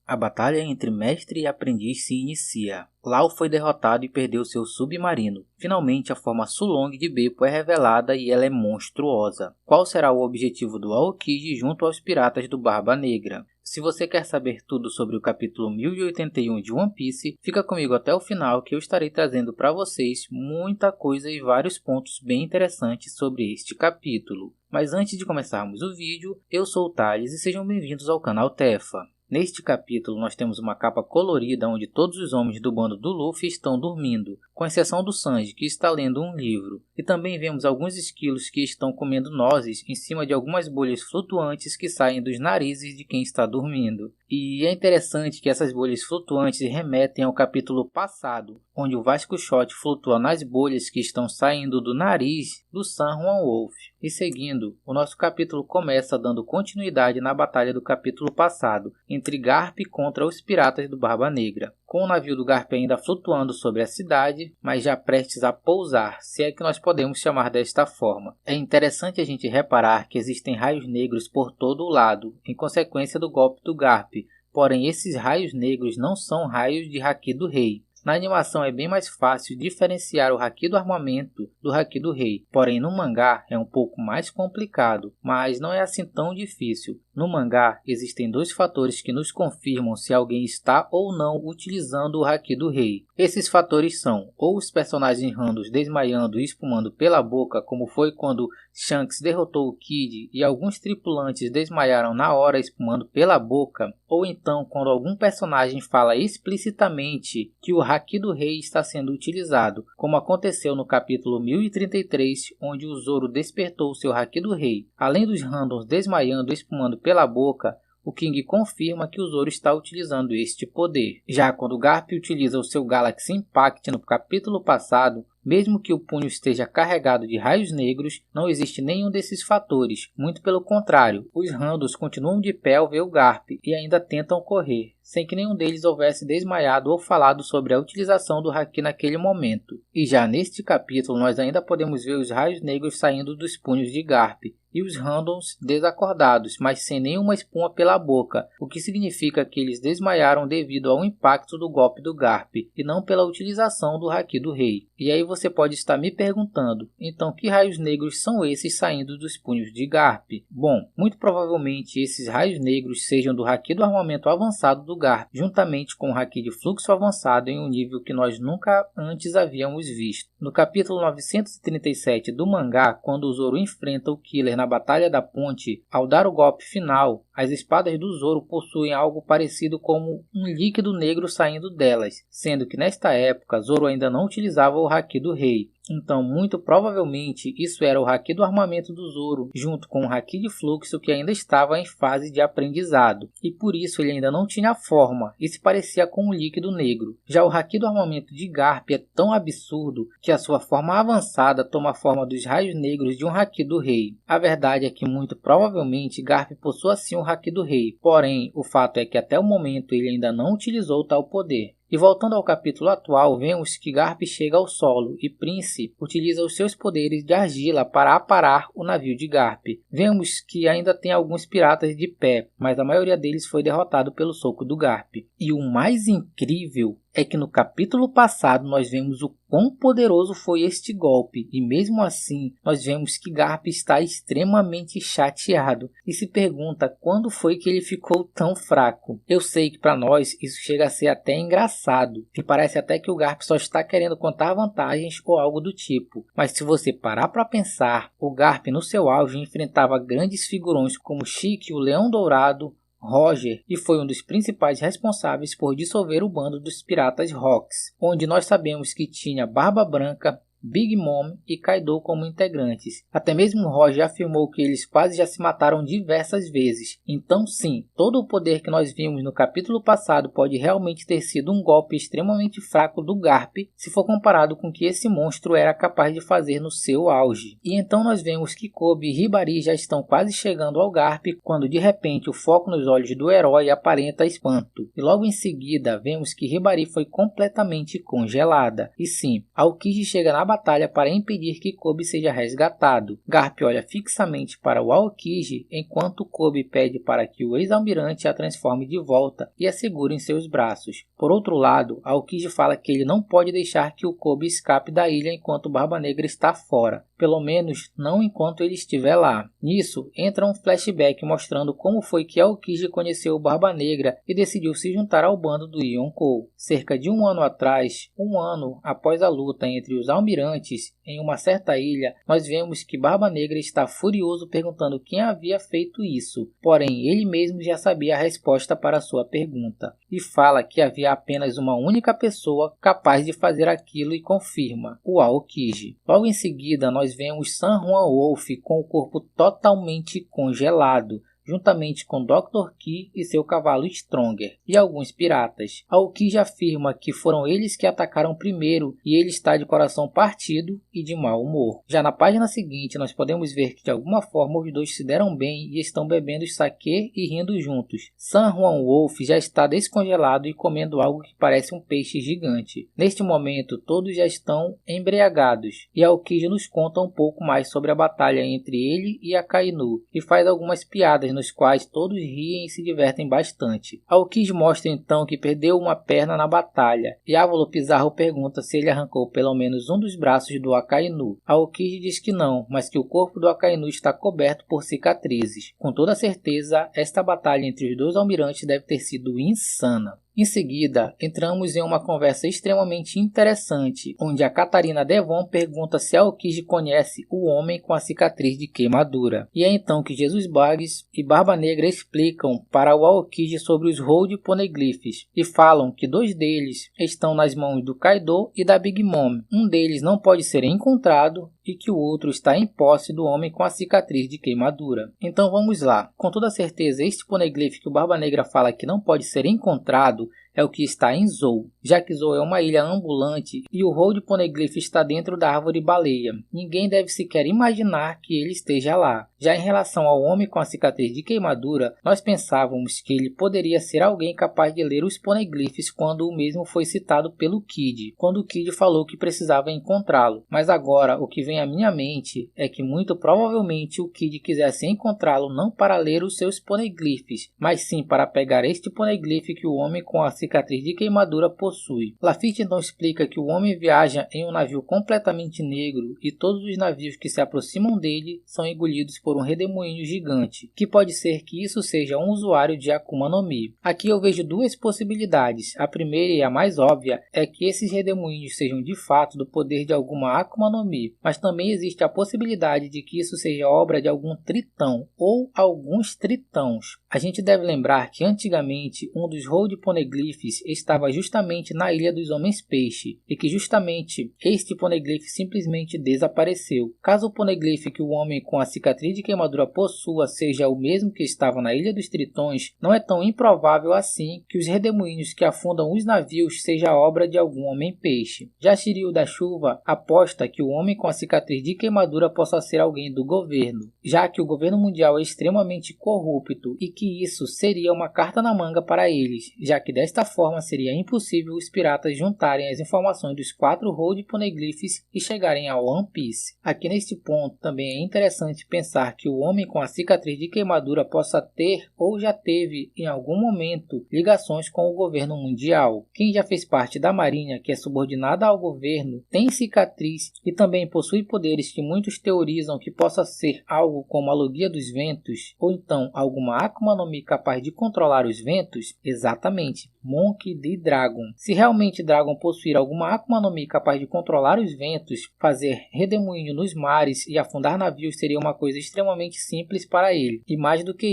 A batalha entre mestre e aprendiz se inicia. Lau foi derrotado e perdeu seu submarino. Finalmente, a forma Sulong de Beppo é revelada e ela é monstruosa. Qual será o objetivo do Aokiji junto aos piratas do Barba Negra? Se você quer saber tudo sobre o capítulo 1081 de One Piece, fica comigo até o final que eu estarei trazendo para vocês muita coisa e vários pontos bem interessantes sobre este capítulo. Mas antes de começarmos o vídeo, eu sou o Thales e sejam bem-vindos ao canal Tefa. Neste capítulo nós temos uma capa colorida onde todos os homens do bando do Luffy estão dormindo, com exceção do Sanji que está lendo um livro. E também vemos alguns esquilos que estão comendo nozes em cima de algumas bolhas flutuantes que saem dos narizes de quem está dormindo. E é interessante que essas bolhas flutuantes remetem ao capítulo passado, onde o Vasco Shot flutua nas bolhas que estão saindo do nariz do San Juan Wolf. E seguindo, o nosso capítulo começa dando continuidade na batalha do capítulo passado, entre Garp contra os piratas do Barba Negra, com o navio do Garp ainda flutuando sobre a cidade, mas já prestes a pousar, se é que nós podemos chamar desta forma. É interessante a gente reparar que existem raios negros por todo o lado, em consequência do golpe do Garp, porém esses raios negros não são raios de Haki do Rei. Na animação é bem mais fácil diferenciar o Haki do armamento do Haki do Rei, porém no mangá é um pouco mais complicado, mas não é assim tão difícil. No mangá existem dois fatores que nos confirmam se alguém está ou não utilizando o Haki do Rei. Esses fatores são ou os personagens randos desmaiando e espumando pela boca, como foi quando Shanks derrotou o Kid e alguns tripulantes desmaiaram na hora espumando pela boca, ou então quando algum personagem fala explicitamente que o Haki do Rei está sendo utilizado, como aconteceu no capítulo 1033, onde o Zoro despertou seu Haki do Rei. Além dos randoms desmaiando e espumando pela boca, o King confirma que o Zoro está utilizando este poder. Já quando Garp utiliza o seu Galaxy Impact no capítulo passado, mesmo que o punho esteja carregado de raios negros, não existe nenhum desses fatores. Muito pelo contrário, os randos continuam de pé ao ver o Garp e ainda tentam correr, sem que nenhum deles houvesse desmaiado ou falado sobre a utilização do Haki naquele momento. E já neste capítulo nós ainda podemos ver os raios negros saindo dos punhos de Garp e os randoms desacordados, mas sem nenhuma espuma pela boca, o que significa que eles desmaiaram devido ao impacto do golpe do Garp e não pela utilização do Haki do Rei. E aí você pode estar me perguntando, então que raios negros são esses saindo dos punhos de Garp? Bom, muito provavelmente esses raios negros sejam do Haki do armamento avançado do Garp, juntamente com o Haki de fluxo avançado em um nível que nós nunca antes havíamos visto. No capítulo 937 do mangá, quando o Zoro enfrenta o Killer na Batalha da Ponte, ao dar o golpe final, as espadas do Zoro possuem algo parecido como um líquido negro saindo delas, sendo que nesta época Zoro ainda não utilizava o Haki do Rei. Então, muito provavelmente, isso era o Haki do armamento do Zoro, junto com o Haki de fluxo que ainda estava em fase de aprendizado, e por isso ele ainda não tinha forma e se parecia com um líquido negro. Já o Haki do armamento de Garp é tão absurdo que a sua forma avançada toma a forma dos raios negros de um Haki do Rei. A verdade é que muito provavelmente Garp possua sim um Haki do Rei, porém, o fato é que até o momento ele ainda não utilizou tal poder. E voltando ao capítulo atual, vemos que Garp chega ao solo e Prince utiliza os seus poderes de argila para aparar o navio de Garp. Vemos que ainda tem alguns piratas de pé, mas a maioria deles foi derrotado pelo soco do Garp. E o mais incrível é que no capítulo passado nós vemos o quão poderoso foi este golpe, e mesmo assim nós vemos que Garp está extremamente chateado e se pergunta quando foi que ele ficou tão fraco. Eu sei que para nós isso chega a ser até engraçado, e parece até que o Garp só está querendo contar vantagens ou algo do tipo, mas se você parar para pensar, o Garp no seu auge enfrentava grandes figurões como Chique, o Leão Dourado, Roger, e foi um dos principais responsáveis por dissolver o bando dos piratas Rocks, onde nós sabemos que tinha Barba Branca, Big Mom e Kaido como integrantes. Até mesmo Roger afirmou que eles quase já se mataram diversas vezes. Então sim, todo o poder que nós vimos no capítulo passado pode realmente ter sido um golpe extremamente fraco do Garp, se for comparado com o que esse monstro era capaz de fazer no seu auge. E então nós vemos que Kobe e Hibari já estão quase chegando ao Garp, quando de repente o foco nos olhos do herói aparenta espanto. E logo em seguida vemos que Hibari foi completamente congelada. E sim, Aokiji chega na batalha para impedir que Kobe seja resgatado. Garp olha fixamente para o Aokiji enquanto Kobe pede para que o ex-almirante a transforme de volta e a segure em seus braços. Por outro lado, Aokiji fala que ele não pode deixar que o Kobe escape da ilha enquanto Barba Negra está fora. Pelo menos não enquanto ele estiver lá. Nisso, entra um flashback mostrando como foi que Aokiji conheceu o Barba Negra e decidiu se juntar ao bando do Yonkou. Cerca de um ano atrás, um ano após a luta entre os almirantes em uma certa ilha, nós vemos que Barba Negra está furioso perguntando quem havia feito isso. Porém, ele mesmo já sabia a resposta para sua pergunta e fala que havia apenas uma única pessoa capaz de fazer aquilo e confirma, o Aokiji. Logo em seguida, nós vemos San Juan Wolf com o corpo totalmente congelado, juntamente com Dr. Ki e seu cavalo Stronger, e alguns piratas. Aokiji afirma que foram eles que atacaram primeiro e ele está de coração partido e de mau humor. Já na página seguinte, nós podemos ver que de alguma forma os dois se deram bem e estão bebendo sake e rindo juntos. San Juan Wolf já está descongelado e comendo algo que parece um peixe gigante. Neste momento, todos já estão embriagados e Aokiji nos conta um pouco mais sobre a batalha entre ele e Akainu e faz algumas piadas nos quais todos riem e se divertem bastante. Aokiji mostra então que perdeu uma perna na batalha, e Ávalo Pizarro pergunta se ele arrancou pelo menos um dos braços do Akainu. Aokiji diz que não, mas que o corpo do Akainu está coberto por cicatrizes. Com toda certeza, esta batalha entre os dois almirantes deve ter sido insana. Em seguida, entramos em uma conversa extremamente interessante, onde a Catarina Devon pergunta se Aokiji conhece o homem com a cicatriz de queimadura. E é então que Jesus Bugs e Barba Negra explicam para o Aokiji sobre os Road Poneglyphs e falam que 2 deles estão nas mãos do Kaido e da Big Mom. Um deles não pode ser encontrado e que o outro está em posse do homem com a cicatriz de queimadura. Então vamos lá. Com toda certeza, este poneglyph que o Barba Negra fala que não pode ser encontrado é o que está em Zou, já que Zou é uma ilha ambulante e o Road Poneglyph está dentro da árvore baleia. Ninguém deve sequer imaginar que ele esteja lá. Já em relação ao homem com a cicatriz de queimadura, nós pensávamos que ele poderia ser alguém capaz de ler os poneglyphs quando o mesmo foi citado pelo Kid, quando o Kid falou que precisava encontrá-lo. Mas agora o que vem à minha mente é que muito provavelmente o Kid quisesse encontrá-lo não para ler os seus poneglyphs, mas sim para pegar este poneglyph que o homem com a cicatriz de queimadura possui. Lafitte então explica que o homem viaja em um navio completamente negro e todos os navios que se aproximam dele são engolidos por um redemoinho gigante, que pode ser que isso seja um usuário de Akuma no Mi. Aqui eu vejo 2 possibilidades. A primeira e a mais óbvia é que esses redemoinhos sejam de fato do poder de alguma Akuma no Mi, mas também existe a possibilidade de que isso seja obra de algum tritão ou alguns tritãos. A gente deve lembrar que antigamente um dos Road Poneglyphs estava justamente na Ilha dos Homens Peixe e que justamente este poneglyph simplesmente desapareceu. Caso o poneglyph que o homem com a cicatriz de queimadura possua seja o mesmo que estava na Ilha dos Tritões, não é tão improvável assim que os redemoinhos que afundam os navios seja obra de algum homem-peixe. Já Shiryu da Chuva aposta que o homem com a cicatriz de queimadura possa ser alguém do governo, já que o governo mundial é extremamente corrupto e que isso seria uma carta na manga para eles, já que desta forma seria impossível os piratas juntarem as informações dos 4 Road Poneglyphs e chegarem ao One Piece. Aqui neste ponto também é interessante pensar que o homem com a cicatriz de queimadura possa ter ou já teve em algum momento ligações com o governo mundial. Quem já fez parte da marinha, que é subordinada ao governo, tem cicatriz e também possui poderes que muitos teorizam que possa ser algo como a Logia dos Ventos ou então alguma Akuma no Mi capaz de controlar os ventos? Exatamente. Monkey D. Dragon. Se realmente Dragon possuir alguma Akuma no Mi capaz de controlar os ventos, fazer redemoinho nos mares e afundar navios seria uma coisa extremamente simples para ele. E mais do que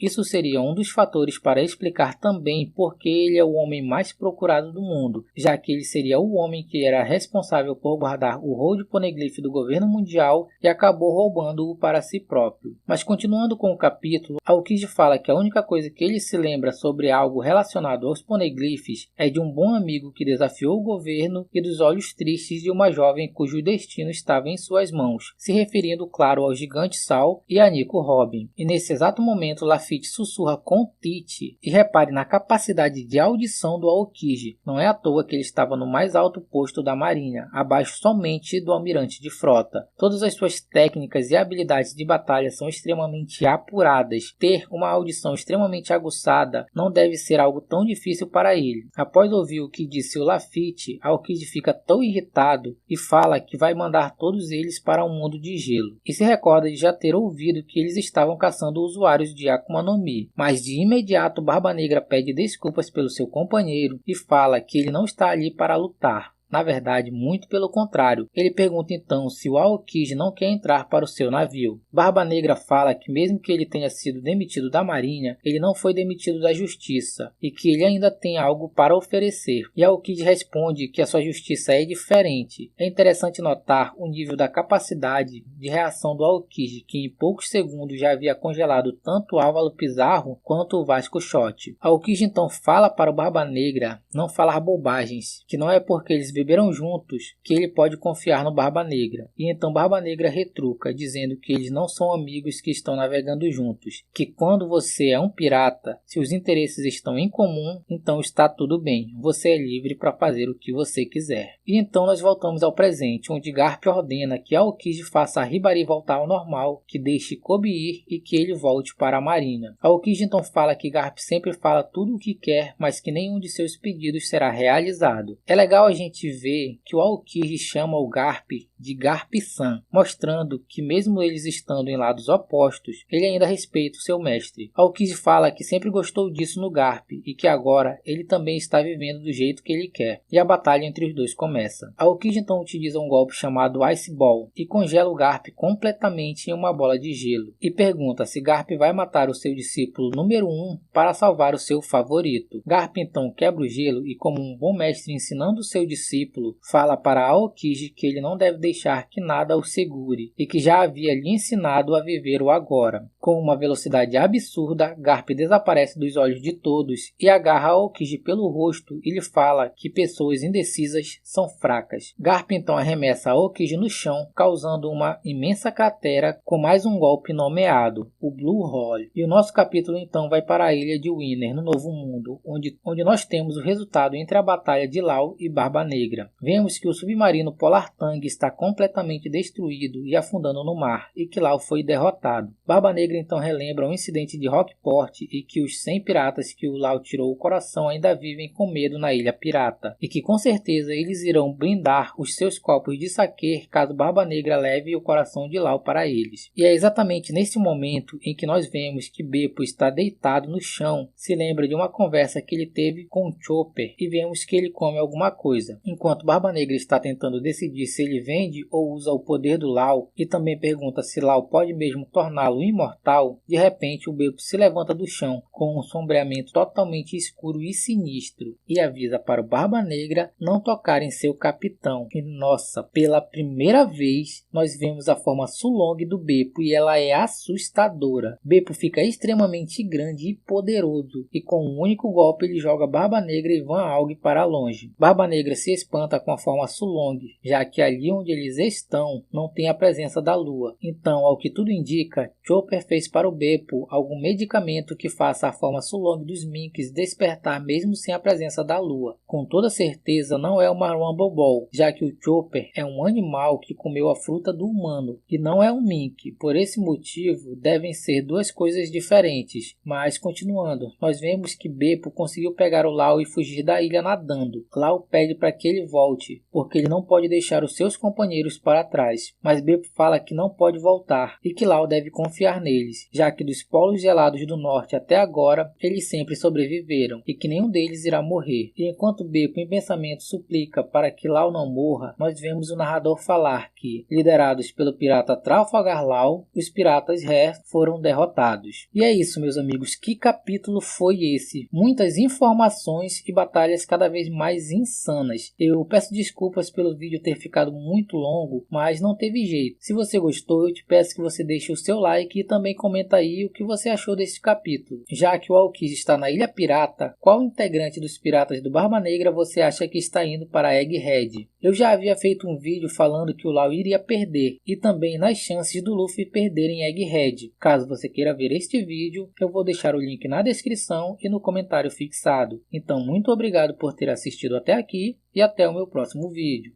isso seria um dos fatores para explicar também por que ele é o homem mais procurado do mundo, já que ele seria o homem que era responsável por guardar o Road Poneglyph do governo mundial e acabou roubando-o para si próprio. Mas continuando com o capítulo, Aokiji fala que a única coisa que ele se lembra sobre algo relacionado aos poneglyphs é de um bom amigo que desafiou o governo e dos olhos tristes de uma jovem cujo destino estava em suas mãos, se referindo, claro, ao gigante Saul e a Nico Robin. E nesse exato momento, Lafitte sussurra com Tite, e repare na capacidade de audição do Aokiji. Não é à toa que ele estava no mais alto posto da marinha, abaixo somente do almirante de frota. Todas as suas técnicas e habilidades de batalha são extremamente apuradas. Ter uma audição extremamente aguçada não deve ser algo tão difícil para ele. Após ouvir o que disse o Lafitte, Aokiji fica tão irritado e fala que vai mandar todos eles para um mundo de gelo. E se recorda de já ter ouvido que eles estavam caçando usuários de Akuma no Mi. Mas de imediato Barba Negra pede desculpas pelo seu companheiro e fala que ele não está ali para lutar. Na verdade, muito pelo contrário. Ele pergunta então se o Aokiji não quer entrar para o seu navio. Barba Negra fala que mesmo que ele tenha sido demitido da marinha, ele não foi demitido da justiça e que ele ainda tem algo para oferecer. E Aokiji responde que a sua justiça é diferente. É interessante notar o nível da capacidade de reação do Aokiji, que em poucos segundos já havia congelado tanto o Álvaro Pizarro quanto o Vasco Shot. Aokiji então fala para o Barba Negra não falar bobagens, que não é porque eles beberam juntos que ele pode confiar no Barba Negra. E então Barba Negra retruca, dizendo que eles não são amigos que estão navegando juntos, que quando você é um pirata, se os interesses estão em comum, então está tudo bem, você é livre para fazer o que você quiser. E então nós voltamos ao presente, onde Garp ordena que Aokiji faça a Hibari voltar ao normal, que deixe Kobe ir e que ele volte para a marinha. Aokiji então fala que Garp sempre fala tudo o que quer, mas que nenhum de seus pedidos será realizado. É legal a gente ver que o Aokiji chama o Garp de Garp-san, mostrando que mesmo eles estando em lados opostos, ele ainda respeita o seu mestre. Aokiji fala que sempre gostou disso no Garp e que agora ele também está vivendo do jeito que ele quer. E a batalha entre os dois começa. Aokiji então utiliza um golpe chamado Ice Ball e congela o Garp completamente em uma bola de gelo e pergunta se Garp vai matar o seu discípulo número 1 para salvar o seu favorito. Garp então quebra o gelo e, como um bom mestre ensinando o seu discípulo, fala para Aokiji que ele não deve deixar que nada o segure e que já havia lhe ensinado a viver o agora. Com uma velocidade absurda, Garp desaparece dos olhos de todos e agarra Aokiji pelo rosto e lhe fala que pessoas indecisas são fracas. Garp então arremessa Aokiji no chão, causando uma imensa cratera com mais um golpe nomeado, o Blue Hole. E o nosso capítulo então vai para a ilha de Winner, no Novo Mundo, onde nós temos o resultado entre a batalha de Law e Barba Negra. Vemos que o submarino Polar Tang está completamente destruído e afundando no mar, e que Law foi derrotado. Barba Negra então relembra o incidente de Rockport e que os 100 piratas que o Law tirou o coração ainda vivem com medo na ilha pirata, e que com certeza eles irão brindar os seus copos de saque caso Barba Negra leve o coração de Law para eles. E é exatamente nesse momento em que nós vemos que Beppo está deitado no chão, se lembra de uma conversa que ele teve com Chopper e vemos que ele come alguma coisa. Enquanto Barba Negra está tentando decidir se ele vende ou usa o poder do Law e também pergunta se Law pode mesmo torná-lo imortal, de repente o Beppo se levanta do chão com um sombreamento totalmente escuro e sinistro e avisa para o Barba Negra não tocar em seu capitão. E nossa, pela primeira vez nós vemos a forma Sulong do Beppo e ela é assustadora. Beppo fica extremamente grande e poderoso e com um único golpe ele joga Barba Negra e Van Aug para longe. Barba Negra se espanta com a forma Sulong, já que ali onde eles estão não tem a presença da lua. Então, ao que tudo indica, Chopper fez para o Beppo algum medicamento que faça a forma Sulong dos Minks despertar mesmo sem a presença da lua. Com toda certeza não é uma Rumble Ball, já que o Chopper é um animal que comeu a fruta do humano e não é um Mink. Por esse motivo, devem ser duas coisas diferentes. Mas continuando, nós vemos que Beppo conseguiu pegar o Law e fugir da ilha nadando. Law pede para que ele volte, porque ele não pode deixar os seus companheiros para trás. Mas Beppo fala que não pode voltar e que Law deve confiar neles, já que dos polos gelados do norte até agora, eles sempre sobreviveram e que nenhum deles irá morrer. E enquanto Beppo em pensamento suplica para que Law não morra, nós vemos o narrador falar que, liderados pelo pirata Trafalgar Law, os piratas Ré foram derrotados. E é isso, meus amigos, que capítulo foi esse? Muitas informações e batalhas cada vez mais insanas. Eu peço desculpas pelo vídeo ter ficado muito muito longo, mas não teve jeito. Se você gostou, eu te peço que você deixe o seu like e também comenta aí o que você achou desse capítulo. Já que o Aokiji está na Ilha Pirata, qual integrante dos Piratas do Barba Negra você acha que está indo para Egghead? Eu já havia feito um vídeo falando que o Lau iria perder e também nas chances do Luffy perder em Egghead. Caso você queira ver este vídeo, eu vou deixar o link na descrição e no comentário fixado. Então, muito obrigado por ter assistido até aqui e até o meu próximo vídeo.